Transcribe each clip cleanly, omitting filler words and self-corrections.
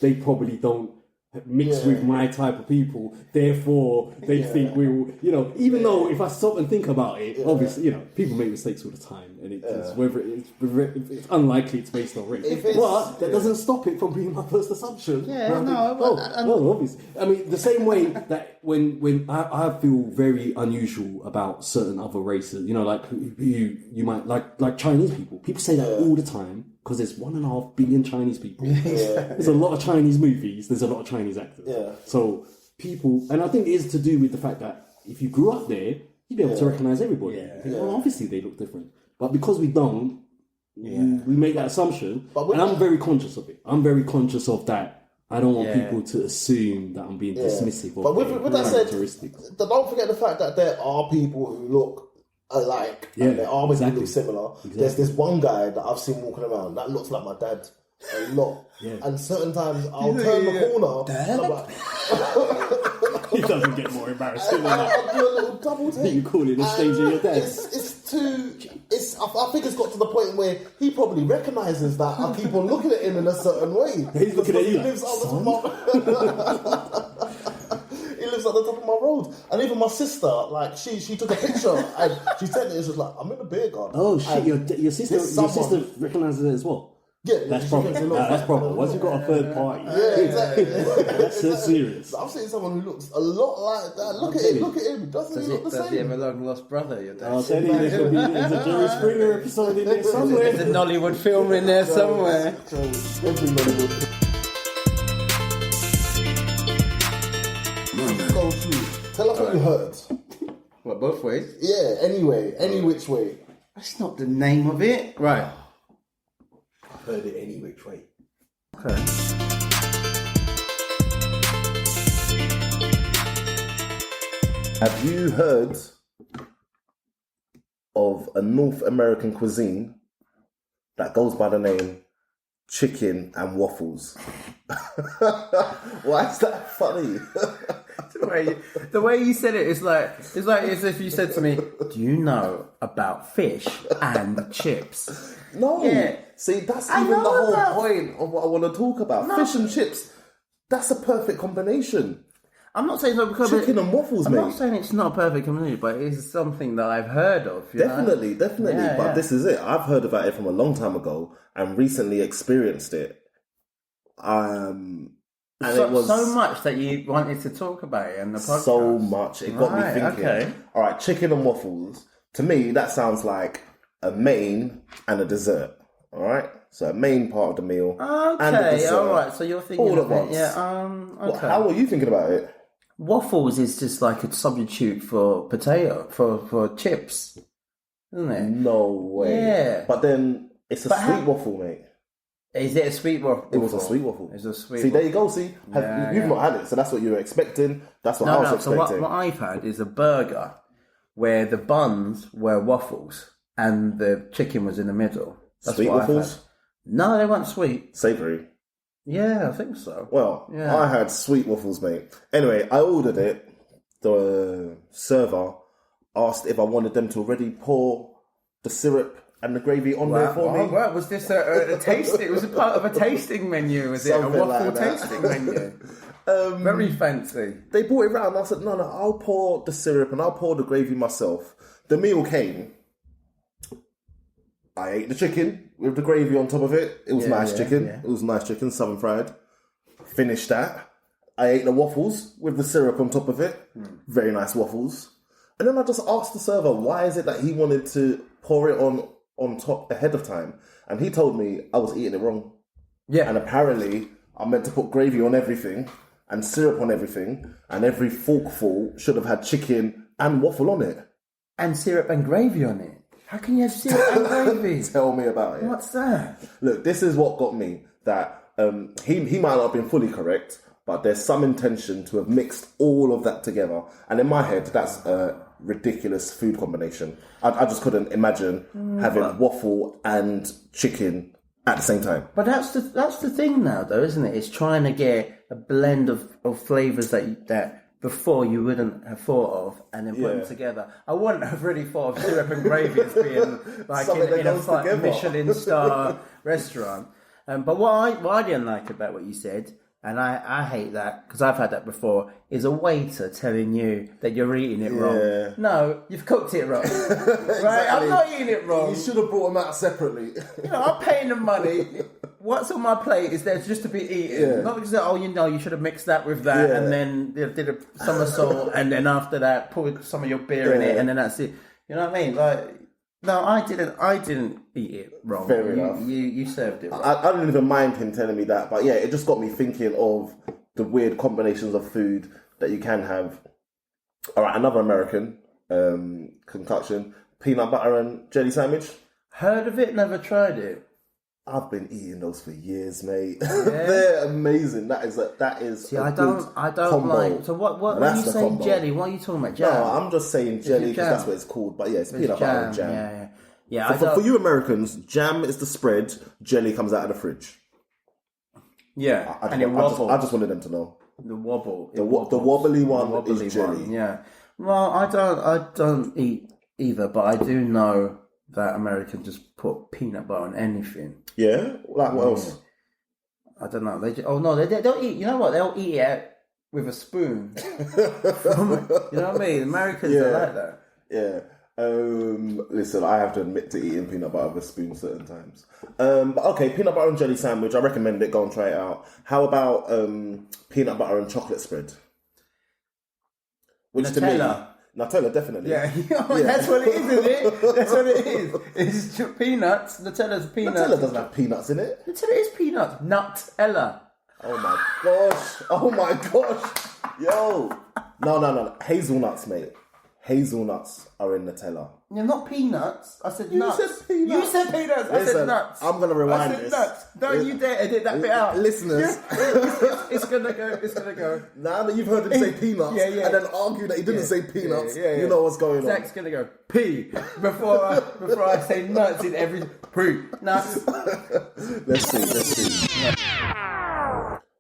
they probably don't mix with my type of people, therefore they think we will, even though if I stop and think about it, obviously, people make mistakes all the time, and it's whether it's unlikely it's based on race, but that doesn't stop it from being my first assumption. Obviously, I mean, the same way that when I feel very unusual about certain other races, like who you might like Chinese people say that all the time. Because there's 1.5 billion Chinese people. There's a lot of Chinese movies. There's a lot of Chinese actors. So people, and I think it is to do with the fact that if you grew up there, you'd be able to recognize everybody. Well, obviously they look different, but because we don't, we make that assumption. And I'm very conscious of it. I'm very conscious of that. I don't want people to assume that I'm being dismissive of with that characteristics. Don't forget the fact that there are people who look alike, and there are people who look similar. There's this one guy that I've seen walking around that looks like my dad a lot, and certain times I'll turn the corner and I'm like, he doesn't get more embarrassing than that. I'll do a little double take. You call it a stranger your dad. I think it's got to the point where he probably recognises that I keep on looking at him in a certain way. He's looking at you lives at the top of my road, and even my sister, she took a picture and she sent it. It's just like, I'm in a beer garden. Oh shit! Your sister recognises it as well. Yeah, that's proper. That's proper. Once you've got a third party, exactly. That's so serious. I've seen someone who looks a lot like that. Look at him. Doesn't he look the same? Does he have a long lost brother? Your dad? I'll tell you, there's a Jerry Springer episode in there somewhere. There's a Nollywood film in there somewhere. Every Nollywood. Go through. Tell us what you heard. What, both ways? Yeah, anyway, any which way. That's not the name of it. Right. I've heard it any which way. Okay. Have you heard of a North American cuisine that goes by the name chicken and waffles? Why is that funny? The way you said it's like as if you said to me, "Do you know about fish and chips?" No. Yeah. See, that's even the whole point of what I want to talk about. No. Fish and chips. That's a perfect combination. I'm not saying it's not chicken and waffles, mate. I'm not saying it's not a perfect combination, but it is something that I've heard of. Definitely. Yeah, but this is it. I've heard about it from a long time ago and recently experienced it. And it was so much that you wanted to talk about it in the podcast. So much. It got me thinking. Okay. All right, chicken and waffles. To me, that sounds like a main and a dessert. All right? So a main part of the meal and a dessert. All right. So you're thinking all at once. Okay. How are you thinking about it? Waffles is just like a substitute for potato, for chips, isn't it? No way. Yeah. But then it's a sweet waffle, mate. Is it a sweet waffle? It was a sweet waffle. It's a sweet waffle. There you go. See, you've not had it, so that's what you were expecting. That's what I was expecting. So what I've had is a burger where the buns were waffles and the chicken was in the middle. That's sweet waffles? No, they weren't sweet. Savoury? Yeah, I think so. Well, I had sweet waffles, mate. Anyway, I ordered it. The server asked if I wanted them to already pour the syrup and the gravy on there for me. Wow. Was this a tasting? It was a part of a tasting menu, was it? Something a waffle like that. tasting menu? Very fancy. They brought it round and I said, no, I'll pour the syrup and I'll pour the gravy myself. The meal came. I ate the chicken with the gravy on top of it. It was nice chicken. Yeah. It was nice chicken, southern fried. Finished that. I ate the waffles with the syrup on top of it. Very nice waffles. And then I just asked the server, why is it that he wanted to pour it on top ahead of time? And he told me I was eating it wrong. Yeah. And apparently I meant to put gravy on everything and syrup on everything, and every forkful should have had chicken and waffle on it. And syrup and gravy on it? How can you have syrup and gravy? Tell me about it. What's that? Look, this is what got me. That he might not have been fully correct, but there's some intention to have mixed all of that together. And in my head, that's a ridiculous food combination. I just couldn't imagine having waffle and chicken at the same time. But that's the thing now, though, isn't it? It's trying to get a blend of flavours that before you wouldn't have thought of, and then put them together. I wouldn't have really thought of syrup and gravy as being like in a Michelin star restaurant. But what I didn't like about what you said and I hate that because I've had that before, is a waiter telling you that you're eating it wrong. No, you've cooked it wrong. Right? I'm not eating it wrong. You should have brought them out separately. I'm paying the money. What's on my plate is there just to be eaten. Not because, you should have mixed that with that, and then did a somersault, and then after that, poured some of your beer in it, and then that's it. You know what I mean? Like, no, I didn't eat it wrong. Fair enough. You served it wrong. I don't even mind him telling me that, but it just got me thinking of the weird combinations of food that you can have. All right, another American concoction: peanut butter and jelly sandwich. Heard of it, never tried it. I've been eating those for years, mate. They're amazing. That is. See, I don't combo. like. So what? When you say jelly, what are you talking about? Jam? No, I'm just saying jelly because that's what it's called. But it's peanut butter and jam. Yeah. For you Americans, jam is the spread. Jelly comes out of the fridge. Yeah, I just wanted them to know. The wobble. The wobbly one is jelly. Yeah. Well, I don't eat either, but I do know that Americans just put peanut butter on anything. Yeah? Like what else? I don't know. They'll eat. You know what? They'll eat it with a spoon. You know what I mean? Americans are like that. Yeah. Listen, I have to admit to eating peanut butter with a spoon certain times. But okay, peanut butter and jelly sandwich. I recommend it. Go and try it out. How about peanut butter and chocolate spread? Which Nutella. Nutella, definitely. Yeah, that's what it is, isn't it? That's what it is. It's peanuts. Nutella's peanuts. Nutella doesn't have peanuts in it. Nutella is peanuts. Nutella. Oh my gosh. Yo. No. Hazelnuts, mate. Hazelnuts are in Nutella. You're not peanuts. I said nuts. You said peanuts. You said peanuts. I said nuts. I'm going to rewind this. I said nuts. Don't you dare edit that bit out. Listeners. It's going to go. Now that you've heard him say peanuts and then argue that he didn't say peanuts, you know what's going on. Zach's going to go pee before I say nuts in every poop. Nuts. Let's see.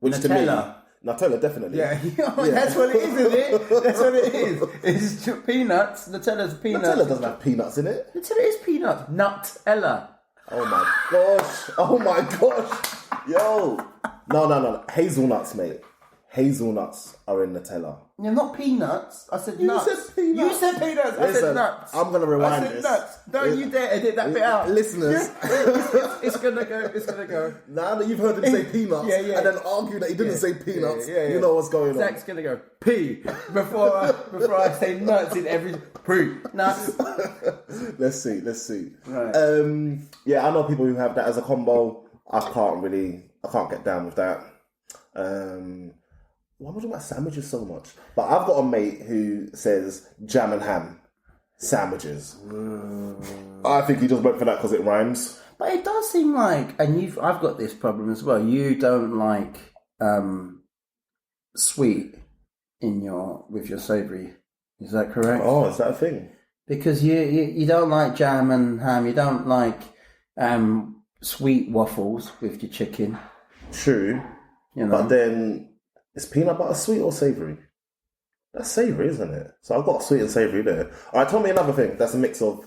Which Nutella. Nutella, definitely. Yeah. That's what it is, isn't it? That's what it is. It's peanuts. Nutella's peanuts. Nutella doesn't have peanuts in it. Nutella is peanuts. Nutella. Oh my gosh. Yo. No. Hazelnuts, mate. Hazelnuts are in Nutella. You're not peanuts. I said nuts. Said peanuts. You said peanuts. I said nuts. I'm going to rewind this. I said nuts. Don't you dare edit that bit out. Listeners. It's going to go. Now that you've heard him say peanuts and then argue that he didn't say peanuts, you know what's going on. Zach's going to go pee before I say nuts in every poop. Nuts. Let's see. Right. I know people who have that as a combo. I can't get down with that. Why am I talking about sandwiches so much? But I've got a mate who says jam and ham sandwiches. I think he just went for that because it rhymes. But it does seem like, and I've got this problem as well. You don't like sweet with your savoury. Is that correct? Oh, is that a thing? Because you don't like jam and ham. You don't like sweet waffles with your chicken. True. But then, is peanut butter sweet or savoury? That's savoury, isn't it? So I've got sweet and savoury there. All right, tell me another thing. That's a mix of...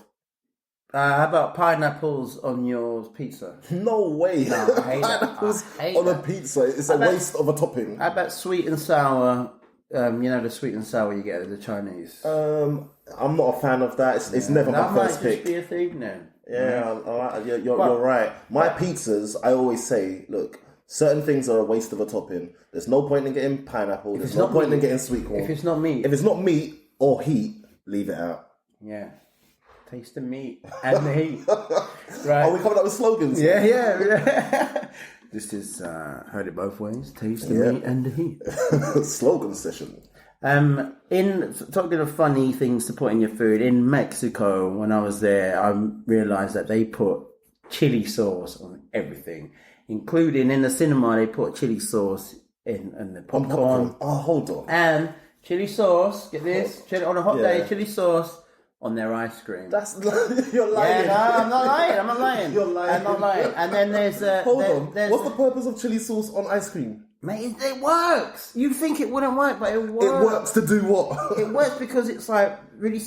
how about pineapples on your pizza? No way. No, I hate pineapples on a pizza. It's a waste of a topping. How about sweet and sour? The sweet and sour you get at the Chinese. I'm not a fan of that. It's never my first pick. That might just be a thing then. Yeah, you're right. My pizzas, I always say, look, certain things are a waste of a topping. There's no point in getting pineapple. There's no point in getting sweet corn. If it's not meat. If it's not meat or heat, leave it out. Yeah. Taste the meat and the heat. Right. Are we coming up with slogans? Yeah. This is heard it both ways. Taste the meat and the heat. Slogan session. In talking of funny things to put in your food, in Mexico, when I was there, I realised that they put chili sauce on everything, including in the cinema. They put chili sauce in the popcorn. Oh, hold on. And chili sauce. Get this, on a hot day, chili sauce on their ice cream. You're lying. Yeah, no, I'm not lying. You're lying. I'm not lying. And then there's hold on. What's the purpose of chili sauce on ice cream? Mate, it works. You think it wouldn't work, but it works. It works to do what? It works because it's like really...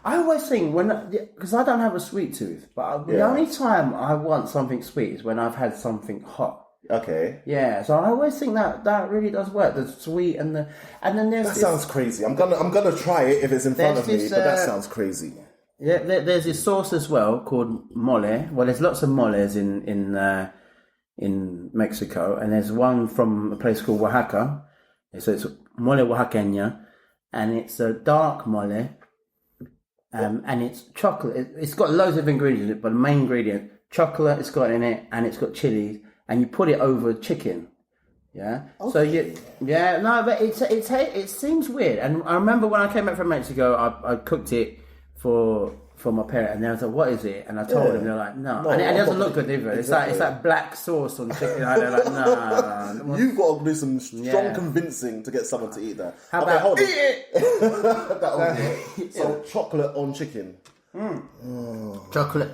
I always think because I don't have a sweet tooth, but the only time I want something sweet is when I've had something hot. Okay. Yeah, so I always think that really does work. The sweet and then there's that sounds crazy. I'm gonna try it if it's in front of me, but that sounds crazy. Yeah, there's this sauce as well called mole. Well, there's lots of moles in Mexico, and there's one from a place called Oaxaca. So it's mole oaxaqueña, and it's a dark mole, and it's chocolate. It's got loads of ingredients in it, but the main ingredient, chocolate, it's got in it, and it's got chilies, and you put it over chicken. Yeah. Okay. So but it seems weird. And I remember when I came back from Mexico, I cooked it for my parents, and they was like, "What is it?" And I told them, they're like, "No," and it doesn't look good either. Exactly. It's like black sauce on chicken. And they're like, "No." You've got to do some strong convincing to get someone to eat that. How about eat it? So chocolate on chicken.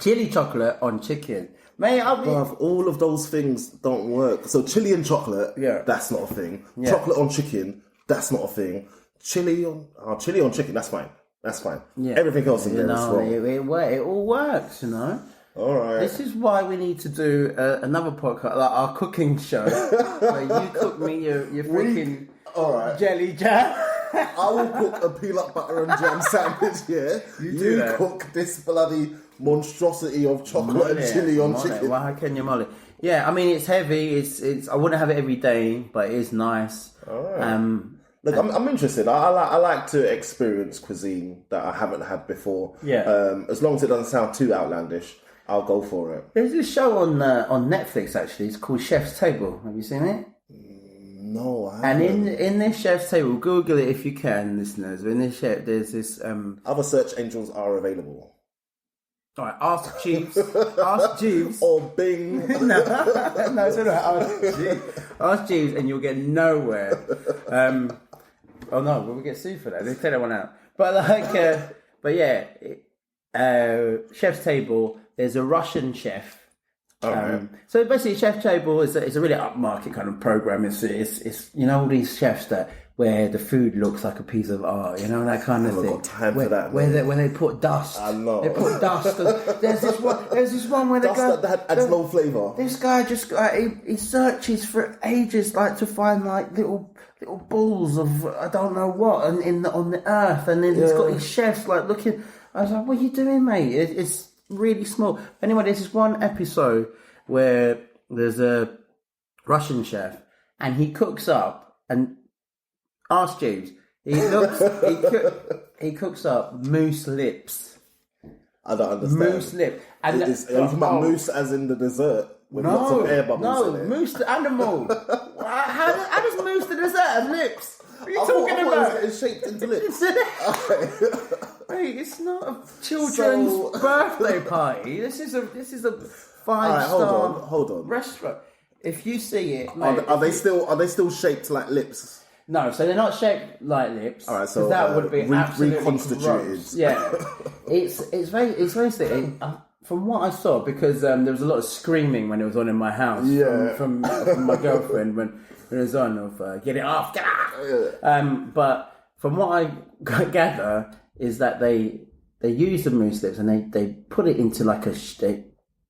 Chili chocolate on chicken. Mate, all of those things don't work. So chili and chocolate, that's not a thing. Yeah. Chocolate on chicken, that's not a thing. Chili on chicken, that's fine. That's fine. Yeah. Everything else in there is wrong. It all works, you know. All right. This is why we need to do another podcast, like our cooking show, where you cook me your freaking jelly jam. I will cook a peanut butter and jam sandwich. Yeah, you cook this bloody monstrosity of chocolate and chili on chicken. Oaxaqueña mole. Yeah, I mean it's heavy. It's I wouldn't have it every day, but it is nice. All right. Look, I'm interested. I like to experience cuisine that I haven't had before. Yeah. As long as it doesn't sound too outlandish, I'll go for it. There's this show on Netflix actually. It's called Chef's Table. Have you seen it? No, I haven't. And in this Chef's Table, Google it if you can, listeners. In this chef, there's this. Other search engines are available. All right, ask Jeeves. Ask Jeeves. Or Bing. no, it's all right. Ask Jeeves, and you'll get nowhere. Oh no, we'll get sued for that. They take that one out. But Chef's Table. There's a Russian chef. So basically, Chef's Table is a really upmarket kind of program. It's all these chefs where the food looks like a piece of art, that kind of thing. Got time for that. Where they put dust. I know. They put dust. There's this one where dust that adds no flavour. This guy just he searches for ages, to find little balls of I don't know what on the earth, and then he's got his chefs looking. I was like, "What are you doing, mate?" It's really small. Anyway, there's this one episode where there's a Russian chef and he cooks up, and ask Jeeves, he cooks up moose lips. I don't understand. Moose lip. And are you talking about moose as in the dessert? With lots of air bubbles in it? Moose the animal. how does moose the dessert have lips? What are you talking about? It's shaped into lips. Mate, it's not a children's birthday party. This is a 5-star hold on. restaurant. If you see it, mate, are they still shaped like lips? No, so they're not shaped like lips. All right, so that would be absolutely reconstituted. Gross. Yeah, it's very sick. From what I saw, because there was a lot of screaming when it was on in my house from my girlfriend when it was on of get it off, get off. Yeah. But from what I gather is that they use the moose lips and they put it into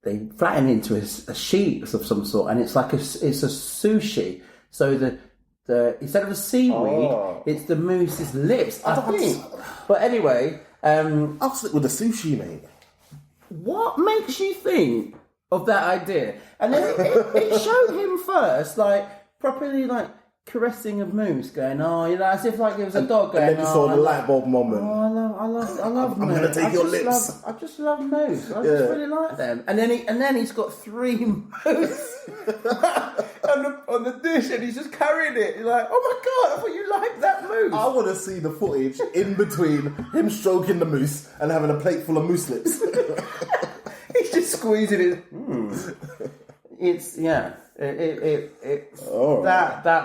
they flatten it into a sheet of some sort, and it's a sushi. So the instead of a seaweed, it's the moose's lips. I think. But anyway, I'll stick with the sushi, mate. What makes you think of that idea? And then it showed him first, properly, caressing a moose, going, as if it was a dog going, and then you saw the light bulb moment. I love moose. I'm going to take your lips. I just love moose. I just really like them. And then he's got 3 moose on the dish, and he's just carrying it. You're like, oh my god, I thought you liked that moose. I want to see the footage in between him stroking the moose and having a plate full of moose lips. He's just squeezing it. It's that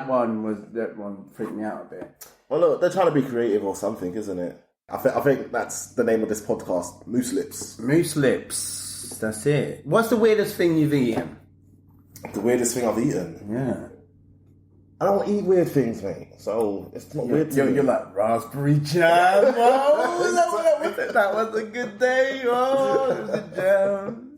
one freaked me out a bit. Well, look, they're trying to be creative or something, isn't it? I think that's the name of this podcast, Moose Lips. Moose Lips. That's it. What's the weirdest thing you've eaten? The weirdest thing I've eaten? Yeah. I don't eat weird things, mate. So it's not weird to me. You're like raspberry jam. Oh, that was a good day. Oh, it was a jam.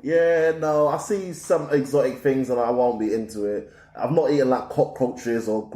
Yeah, no, I see some exotic things and I won't be into it. I've not eaten like cockroaches or